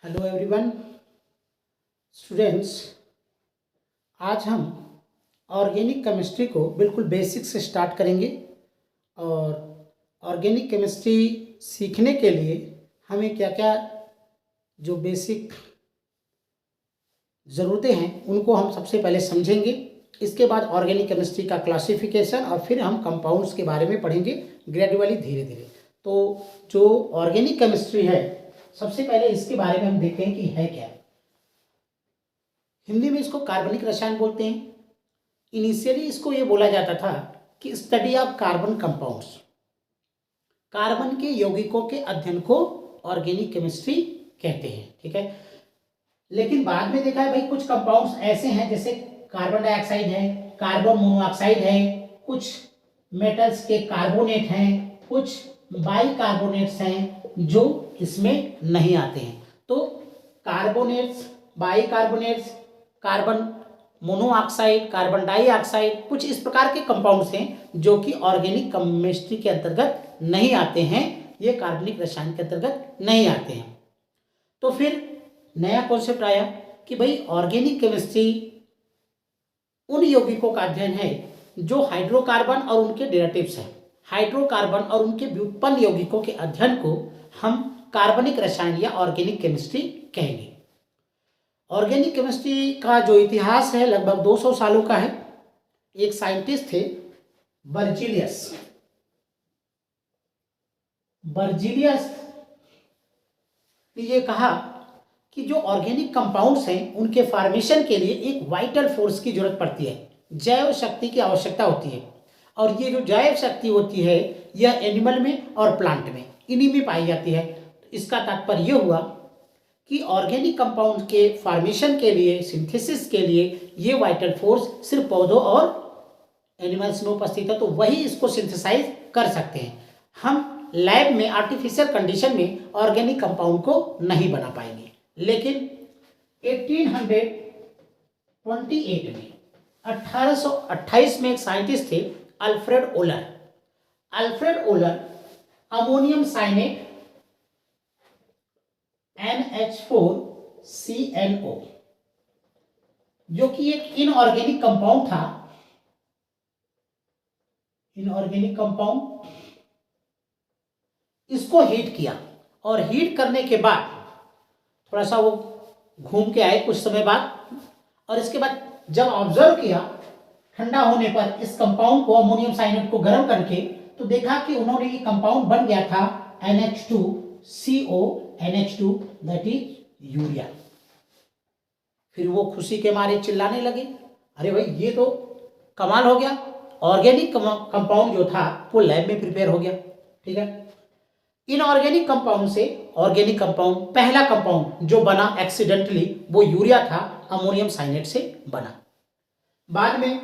Hello everyone students. आज हम organic chemistry को बिल्कुल बेसिक से स्टार्ट करेंगे और ऑर्गेनिक केमिस्ट्री सीखने के लिए हमें क्या क्या जो बेसिक ज़रूरतें हैं उनको हम सबसे पहले समझेंगे। इसके बाद ऑर्गेनिक केमिस्ट्री का क्लासिफिकेशन और फिर हम कंपाउंड्स के बारे में पढ़ेंगे ग्रेजुअली धीरे धीरे। तो जो ऑर्गेनिक केमिस्ट्री है सबसे पहले इसके बारे में हम देखते हैं कि है क्या। हिंदी में इसको कार्बनिक रसायन बोलते हैं। इनिशियली इसको ये बोला जाता था कि study of carbon compounds, carbon के यौगिकों के अध्ययन को ऑर्गेनिक केमिस्ट्री कहते हैं। ठीक है, लेकिन बाद में देखा है भाई कुछ कंपाउंड्स ऐसे हैं जैसे कार्बन डाइऑक्साइड है, कार्बन मोनोऑक्साइड है, कुछ मेटल्स के कार्बोनेट हैं, कुछ बाइकार्बोनेट्स हैं जो इसमें नहीं आते हैं। तो carbonates, bicarbonates, carbon monoxide, carbon dioxide, कुछ इस प्रकार के कंपाउंड्स हैं जो कि ऑर्गेनिक केमिस्ट्री के अंतर्गत नहीं आते हैं, ये कार्बनिक रसायन के अंतर्गत नहीं आते हैं। तो फिर नया कॉन्सेप्ट आया कि भाई ऑर्गेनिक केमिस्ट्री उन यौगिकों का अध्ययन है जो हाइड्रोकार्बन और उनके डेरिवेटिव्स हैं। हाइड्रोकार्बन और उनके व्युत्पन्न यौगिकों के अध्ययन को हम कार्बनिक रसायन या ऑर्गेनिक केमिस्ट्री कहेंगे। ऑर्गेनिक केमिस्ट्री का जो इतिहास है लगभग 200 सालों का है। एक साइंटिस्ट थे बर्जीलियस ने ये कहा कि जो ऑर्गेनिक कंपाउंड्स हैं उनके फॉर्मेशन के लिए एक वाइटल फोर्स की जरूरत पड़ती है, जैव शक्ति की आवश्यकता होती है। और ये जो जैव शक्ति होती है यह एनिमल में और प्लांट में, इन्हीं में पाई जाती है। इसका तात्पर्य यह हुआ कि ऑर्गेनिक कंपाउंड के फॉर्मेशन के लिए, सिंथेसिस के लिए ये वाइटल फोर्स सिर्फ पौधों और एनिमल्स में उपस्थित है, तो वही इसको सिंथेसाइज कर सकते हैं। हम लैब में आर्टिफिशियल कंडीशन में ऑर्गेनिक कंपाउंड को नहीं बना पाएंगे। लेकिन 1828 में एक साइंटिस्ट थे अल्फ्रेड ओलर अमोनियम साइनेट NH4CnO जो कि एक इनऑर्गेनिक कंपाउंड था। इनऑर्गेनिक कंपाउंड, इसको हीट किया और हीट करने के बाद थोड़ा सा वो घूम के आए कुछ समय बाद, और इसके बाद जब ऑब्जर्व किया ठंडा होने पर इस कंपाउंड को, अमोनियम साइनेट को गर्म करके, तो देखा कि उन्होंने ये कंपाउंड बन गया था NH2CO, दैट इज यूरिया। फिर वो खुशी के मारे चिल्लाने लगे, अरे भाई ये तो कमाल हो गया, ऑर्गेनिक कंपाउंड जो था वो लैब में प्रिपेयर हो गया। ठीक है, इनऑर्गेनिक कंपाउंड से ऑर्गेनिक कंपाउंड, पहला कंपाउंड जो बना एक्सीडेंटली वो यूरिया था, अमोनियम साइनेट से बना। बाद में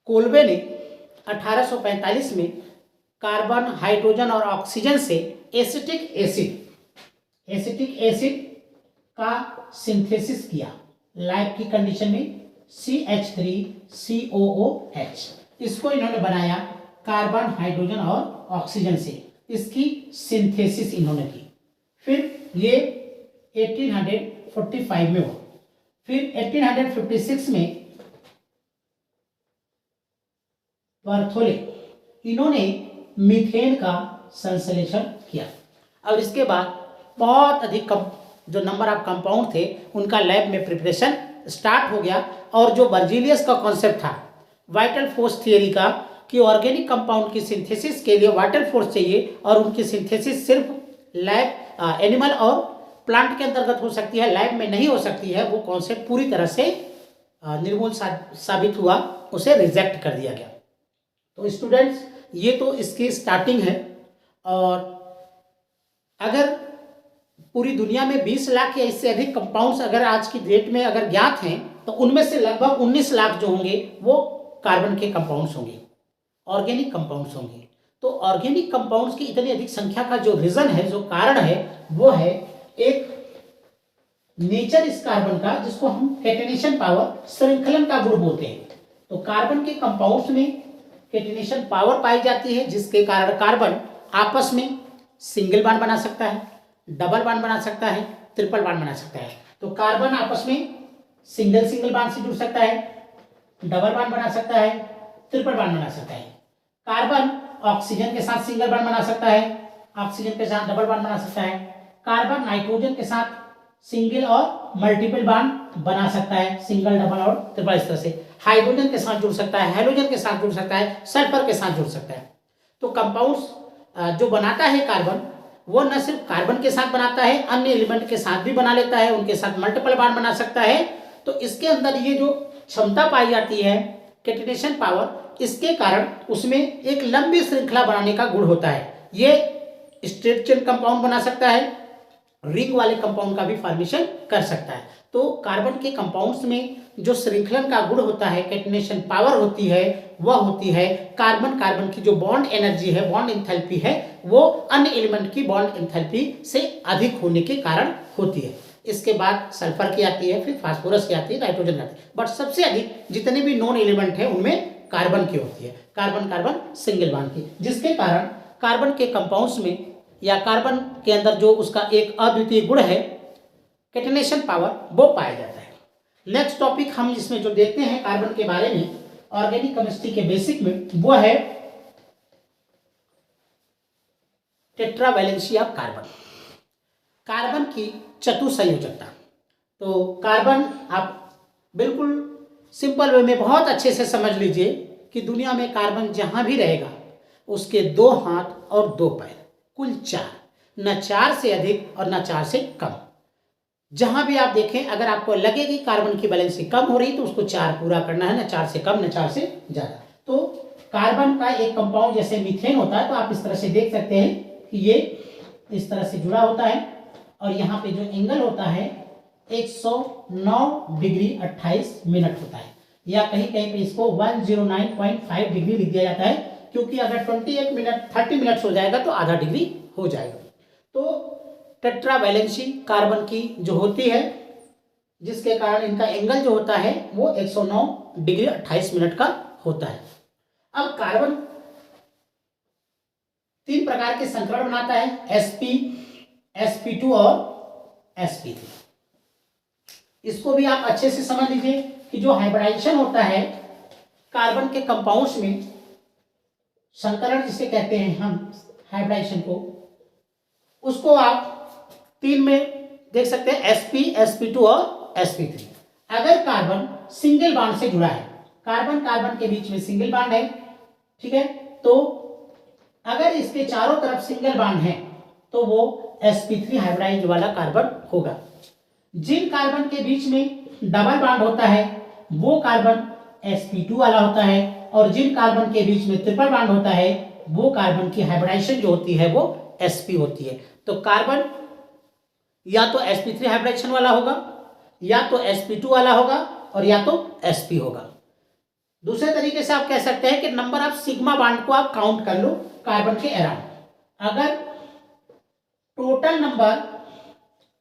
कोल्बे ने 1845 में कार्बन, हाइड्रोजन और ऑक्सीजन से एसिटिक एसिड का सिंथेसिस किया लैब की कंडीशन में, CH3COOH। इसको इन्होंने बनाया कार्बन, हाइड्रोजन और ऑक्सीजन से, इसकी सिंथेसिस इन्होंने की। फिर ये 1845 में हुआ। फिर 1856 में बर्थोले, इन्होंने मीथेन का संश्लेषण किया। और इसके बाद बहुत अधिक जो नंबर ऑफ कंपाउंड थे उनका लैब में प्रिपरेशन स्टार्ट हो गया। और जो बर्जीलियस का कॉन्सेप्ट था वाइटल फोर्स थियरी का, कि ऑर्गेनिक कंपाउंड की सिंथेसिस के लिए वाइटल फोर्स चाहिए और उनकी सिंथेसिस सिर्फ लैब, एनिमल और प्लांट के अंतर्गत हो सकती है, लैब में नहीं हो सकती है, वो कॉन्सेप्ट पूरी तरह से निर्मूल साबित हुआ, उसे रिजेक्ट कर दिया गया। तो स्टूडेंट्स, ये तो इसकी स्टार्टिंग है। और अगर पूरी दुनिया में 20 लाख या इससे अधिक कंपाउंड्स अगर आज की डेट में अगर ज्ञात हैं, तो उनमें से लगभग 19 लाख जो होंगे वो कार्बन के कंपाउंड्स होंगे, ऑर्गेनिक कंपाउंड्स होंगे। तो ऑर्गेनिक कंपाउंड्स की इतनी अधिक संख्या का जो रीजन है, जो कारण है, वो है एक नेचर इस कार्बन का, जिसको हम कैटेनेशन पावर, श्रृंखलन का गुण बोलते हैं। तो कार्बन के कंपाउंड्स में कैटेनेशन पावर पाई जाती है, जिसके कारण कार्बन आपस में सिंगल बॉन्ड बना सकता है, डबल बॉन्ड बना सकता है, ट्रिपल बॉन्ड बना सकता है। तो कार्बन आपस में सिंगल सिंगल बॉन्ड से जुड़ सकता है, डबल बॉन्ड बना सकता है, ट्रिपल बॉन्ड बना सकता है। कार्बन ऑक्सीजन के साथ सिंगल बॉन्ड बना सकता है, ऑक्सीजन के साथ डबल बॉन्ड बना सकता है। कार्बन नाइट्रोजन के साथ सिंगल और मल्टीपल बॉन्ड बना सकता है, सिंगल, डबल और ट्रिपल, इस तरह से। हाइड्रोजन के साथ जुड़ सकता है, हेलोजन के साथ जुड़ सकता है, सल्फर के साथ जुड़ सकता है। तो कंपाउंड्स जो बनाता है कार्बन, वो न सिर्फ कार्बन के साथ बनाता है, अन्य एलिमेंट के साथ भी बना लेता है, उनके साथ मल्टीपल बॉन्ड बना सकता है। तो इसके अंदर ये जो क्षमता पाई जाती है कैटिनेशन पावर, इसके कारण उसमें एक लंबी श्रृंखला बनाने का गुण होता है। ये स्ट्रेट चेन कंपाउंड बना सकता है, रिंग वाले कंपाउंड का भी फॉर्मेशन कर सकता है। तो कार्बन के कंपाउंड्स में जो श्रृंखलन का गुण होता है, कैटिनेशन पावर होती है, वह होती है कार्बन कार्बन की जो बॉन्ड एनर्जी है, बॉन्ड एंथैल्पी है, वो अन्य एलिमेंट की बॉन्ड एंथैल्पी से अधिक होने के कारण होती है। इसके बाद सल्फर की आती है, फिर फास्फोरस की आती है, नाइट्रोजन की आती है, बट सबसे अधिक जितने भी नॉन एलिमेंट है उनमें कार्बन की होती है, कार्बन कार्बन सिंगल बॉन्ड की, जिसके कारण कार्बन के कंपाउंड्स में या कार्बन के अंदर जो उसका एक अद्वितीय गुण है कैटिनेशन पावर, वो पाया जाता है। नेक्स्ट टॉपिक हम इसमें जो देखते हैं कार्बन के बारे में ऑर्गेनिक केमिस्ट्री के बेसिक में, वो है टेट्रावैलेंसी ऑफ कार्बन, कार्बन की चतुसंयोजकता। तो कार्बन आप बिल्कुल सिंपल वे में बहुत अच्छे से समझ लीजिए कि दुनिया में कार्बन जहां भी रहेगा उसके 2 हाथ और 2 पैर, कुल 4, न 4 से अधिक और न 4 से कम। जहां भी आप देखें, अगर आपको लगे कि कार्बन की वैलेंसी कम हो रही तो उसको 4 पूरा करना है, न 4 से कम न 4 से ज्यादा। तो कार्बन का एक कंपाउंड जैसे मीथेन होता है, तो आप इस तरह से देख सकते हैं कि ये इस तरह से जुड़ा होता है, और यहाँ पे जो एंगल होता है 109 डिग्री 28 मिनट होता है, या कहीं कहीं पे इसको 109.5 डिग्री लिख दिया जाता है, क्योंकि अगर 28 मिनट 30 मिनट्स हो जाएगा तो आधा डिग्री हो जाएगा। तो टेट्रावैलेंसी कार्बन की जो होती है, जिसके कारण इनका एंगल जो होता है वो 109 डिग्री 28 मिनट का होता है। अब कार्बन 3 प्रकार के संकरण बनाता है, sp, sp2 और sp3। इसको भी आप अच्छे से समझ लीजिए कि जो हाइब्रिडाइजेशन होता है कार्बन के कंपाउंड्स में, संकरण जिसे कहते हैं हम हाइब्रिडाइजेशन को, उसको आप 3 में देख सकते हैं, sp, sp2 और sp3। अगर कार्बन सिंगल बॉन्ड से जुड़ा है, कार्बन कार्बन के बीच में सिंगल बॉन्ड है, ठीक है, तो अगर इसके चारों तरफ सिंगल बॉन्ड है तो वो sp3 हाइब्रिडाइज्ड वाला कार्बन होगा। जिन कार्बन के बीच में डबल बॉन्ड होता है वो कार्बन sp2 वाला होता है, और जिन कार्बन के बीच में ट्रिपल बॉन्ड होता है वो कार्बन की हाइब्रिडाइजेशन जो होती है वो sp होती है। तो कार्बन या तो sp3 हाइब्रिडाइजेशन वाला होगा, या तो sp2 वाला होगा, और या तो sp होगा। दूसरे तरीके से आप कह सकते हैं कि नंबर ऑफ सिग्मा बॉन्ड को आप काउंट कर लो कार्बन के अराउंड। अगर total number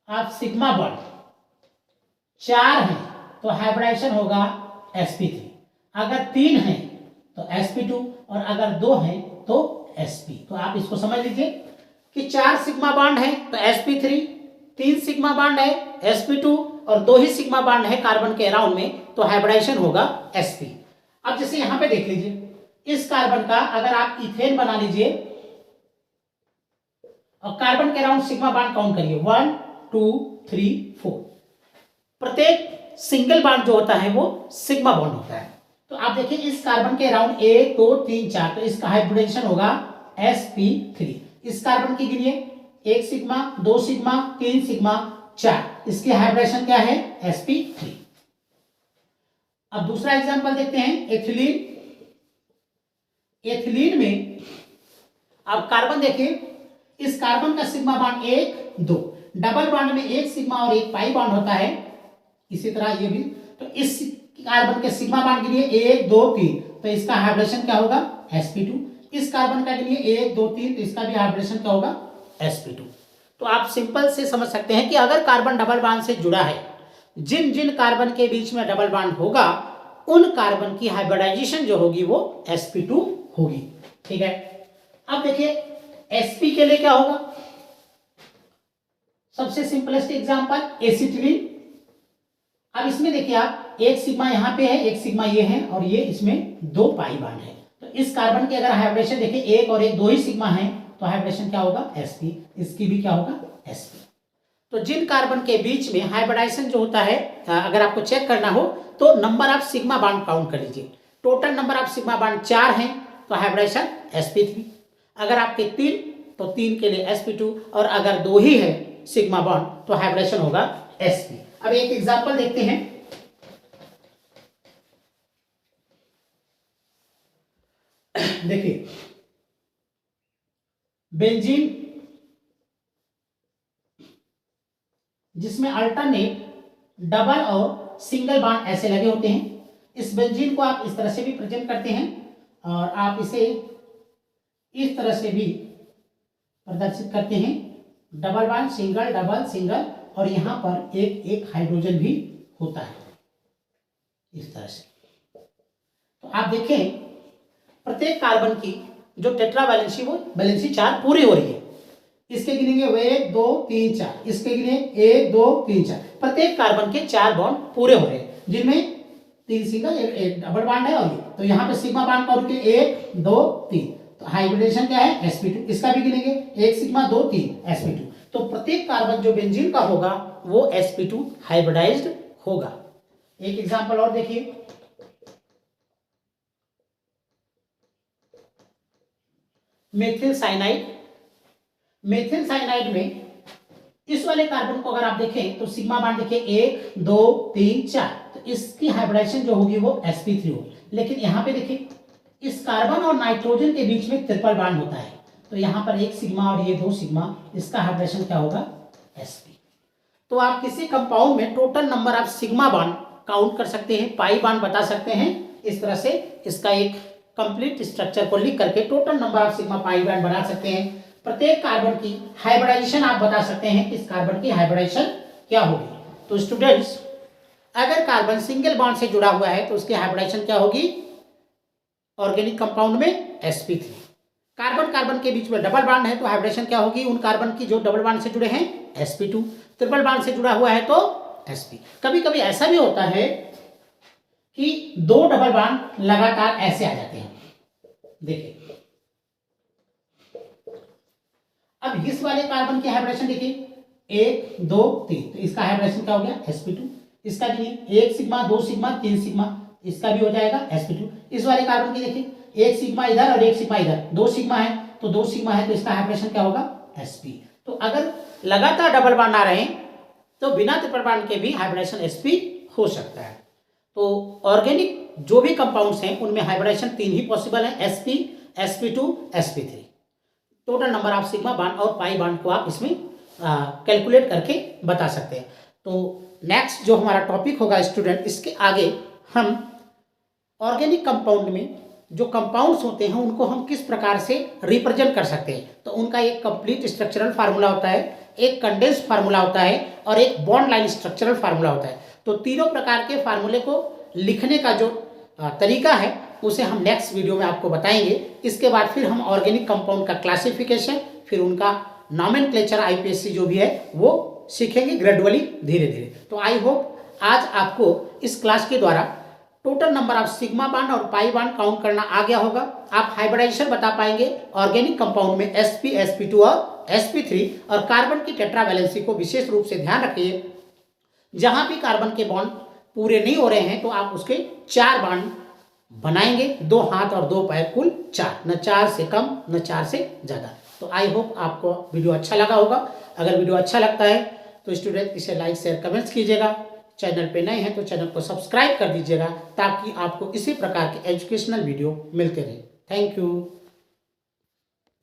of sigma bond 4 है तो हाइब्रिडाइजेशन होगा sp3, अगर 3 है तो sp2, और अगर 2 है तो sp। तो आप इसको समझ लीजिए कि 4 सिग्मा बॉन्ड है तो sp3, 3 सिग्मा बॉन्ड है sp2, और 2 ही सिग्मा बॉन्ड है कार्बन के अराउंड में, तो हाइब्रिडाइजेशन होगा sp। अब जैसे यहां पे देख लीजिए, इस कार्बन का अगर आप इथेन बना लीजिए और कार्बन के अराउंड सिग्मा बॉन्ड काउंट करिए, 1 2 3 4, प्रत्येक सिंगल बॉन्ड जो होता है वो सिग्मा बॉन्ड होता है। तो आप देखिए इस कार्बन के अराउंड 1 2 3 4, तो इसका हाइब्रिडाइजेशन होगा sp3। इस कार्बन की गिनिए, 1 सिग्मा, 2 सिग्मा, 3 सिग्मा, 4, इसकी हाइब्रिडाइजेशन क्या है sp3। अब दूसरा एग्जांपल देखते हैं, एथिलीन। एथिलीन में अब कार्बन देखिए, इस कार्बन का सिग्मा बॉन्ड 1 2, डबल बॉन्ड में 1 सिग्मा और 1 पाई बॉन्ड होता है, इसी तरह ये भी। तो इस कार्बन के सिग्मा बॉन्ड के लिए 1 2 3, तो इसका हाइब्रिडेशन क्या होगा sp2। इस कार्बन का के लिए 1 2 3, तो इसका भी हाइब्रिडेशन क्या होगा sp2। तो आप सिंपल से समझ सकते हैं कि अगर कार्बन डबल बॉन्ड से जुड़ा है, जिन जिन कार्बन के बीच में डबल बॉन्ड होगा उन कार्बन की हाइब्रिडाइजेशन जो होगी वो sp2 होगी, ठीक है। अब देखिए sp के लिए क्या होगा, सबसे सिंपलेस्ट एग्जांपल एसिटिलीन। अब इसमें देखिए आप, एक सिग्मा यहाँ पे है, एक सिग्मा ये है, और ये इसमें 2 पाई बॉन्ड है। तो इस कार्बन के अगर हाइब्रिडेशन देखिए, एक और एक 2 ही सिग्मा है, तो हाइब्रिडेशन क्या होगा, sp। इसकी भी क्या होगा, sp। तो जिन कार्बन के बीच में हाइब्रिडाइजेशन जो होता है, अगर आपको चेक करना हो तो number of sigma bond count कर लीजिए। Total number of sigma bond 4 हैं, तो हाइब्रिडेशन sp3। अगर आपके 3, तो 3 के लिए sp2, और अगर 2 ही है सिग्मा बॉन्ड तो हाइब्रिडेशन होगा sp। अब एक एग्जांपल देखते हैं। देखिए, बेंजीन जिसमें अल्टरनेट डबल और सिंगल बॉन्ड ऐसे लगे होते हैं। इस बेंजीन को आप इस तरह से भी प्रेजेंट करते हैं, और आप इसे इस तरह से भी प्रदर्शित करते हैं, double bond, single, double, single, और यहां पर एक एक हाइड्रोजन भी होता है इस तरह से। तो आप देखें, प्रत्येक कार्बन की जो टेट्रा वैलेंसी, वो वैलेंसी 4 पूरी हो रही है। इसके गिनेंगे 1 2 3 4, इसके गिने 1 2 3 4, प्रत्येक कार्बन के 4 बॉन्ड पूरे हो रहे हैं, जिनमें 3 सिंगल, एक डबल बॉन्ड है, और ये तो यहाँ पे सिग्मा बॉन्ड का 1 2 3, तो हाइब्रिडेशन क्या है, sp2। इसका भी गिनेंगे 1 सिग्मा 2 3 sp2। तो प्रत्येक कार्बन जो बेंजीन का होगा वो sp2 हाइब्रिडाइज्ड होगा। एक एग्जांपल और देखिए, मेथिल साइनाइड। मेथिल साइनाइड में इस वाले कार्बन को अगर आप देखें तो सिग्मा बॉन्ड देखिए 1 2 3 4, तो इसकी हाइब्रिडाइजेशन जो होगी वो sp3 होगी। लेकिन यहाँ पे देखिए, इस कार्बन और नाइट्रोजन के बीच में ट्रिपल बॉन्ड होता है, तो यहाँ पर 1 सिग्मा और ये 2 सिग्मा, इसका हाइब्रिडेशन क्या होगा, sp। तो आप किसी कंपाउंड में total number of sigma bond count कर सकते हैं, पाई बॉन्ड बता सकते हैं। इस तरह से इसका एक कंप्लीट स्ट्रक्चर को लिख करके total number of sigma pi bond बना सकते हैं। प्रत्येक कार्बन की हाइब्रिडाइजेशन आप बता सकते हैं कि इस कार्बन की हाइब्रिडाइजेशन क्या होगी। तो स्टूडेंट्स, अगर कार्बन सिंगल बॉन्ड से जुड़ा हुआ है तो उसकी हाइब्रिडाइजेशन क्या होगी, ऑर्गेनिक कंपाउंड में sp3। कार्बन कार्बन के बीच में डबल बॉन्ड है तो हाइब्रिडेशन क्या होगी, उन कार्बन की जो डबल बॉन्ड से जुड़े हैं sp2। ट्रिपल बॉन्ड से जुड़ा हुआ है तो sp। कभी कभी ऐसा भी होता है कि 2 डबल बॉन्ड लगातार ऐसे आ जाते हैं। देखिए, अब इस वाले कार्बन की हाइब्रिडेशन देखिए 1 2 3, तो इसका हाइब्रिडेशन क्या हो गया, sp2। इसका देखिए 1 सिग्मा 2 सिग्मा 3 सिग्मा, इसका भी हो जाएगा sp2। इस वाले कार्बन की देखिए 1 सिग्मा इधर और 1 सिग्मा इधर, 2 सिग्मा है, तो 2 सिग्मा है, तो इसका हाइब्रिडेशन क्या होगा, sp। तो अगर लगातार डबल बॉन्ड आ रहे हैं तो बिना ट्रिपल बॉन्ड के भी हाइब्रिडेशन sp हो सकता है। तो ऑर्गेनिक जो भी कंपाउंड्स हैं उनमें हाइब्रिडेशन 3 ही पॉसिबल है, sp sp2 sp3। Total number of sigma bond और पाई बॉन्ड को आप इसमें कैलकुलेट करके बता सकते हैं। तो नेक्स्ट जो हमारा टॉपिक होगा स्टूडेंट, इसके आगे हम ऑर्गेनिक कंपाउंड में जो कंपाउंड्स होते हैं उनको हम किस प्रकार से रिप्रेजेंट कर सकते हैं। तो उनका एक कंप्लीट स्ट्रक्चरल फार्मूला होता है, एक कंडेंस फार्मूला होता है, और एक बॉन्ड लाइन स्ट्रक्चरल फार्मूला होता है। तो तीनों प्रकार के फार्मूले को लिखने का जो तरीका है उसे हम नेक्स्ट वीडियो में आपको बताएंगे। इसके बाद फिर हम ऑर्गेनिक कंपाउंड का क्लासिफिकेशन, फिर उनका नॉमेनक्लेचर आईपीएससी जो भी है वो सीखेंगे ग्रेजुअली, धीरे धीरे। तो आई होप आज आपको इस क्लास के द्वारा total number of sigma bond और पाई बॉन्ड काउंट करना आ गया होगा। आप हाइब्रिडाइजेशन बता पाएंगे ऑर्गेनिक कंपाउंड में sp sp2 और sp3, और कार्बन की टेट्रा वैलेंसी को विशेष रूप से ध्यान रखिए। जहां भी कार्बन के बॉन्ड पूरे नहीं हो रहे हैं तो आप उसके 4 बॉन्ड बनाएंगे, 2 हाथ और 2 पैर, कुल 4, न 4 से कम न 4 से ज़्यादा। तो आई होप आपको वीडियो अच्छा लगा होगा। अगर वीडियो अच्छा लगता है तो स्टूडेंट इसे लाइक शेयर कमेंट्स कीजिएगा। चैनल पे नए हैं तो चैनल को सब्सक्राइब कर दीजिएगा ताकि आपको इसी प्रकार के एजुकेशनल वीडियो मिलते रहे। Thank you.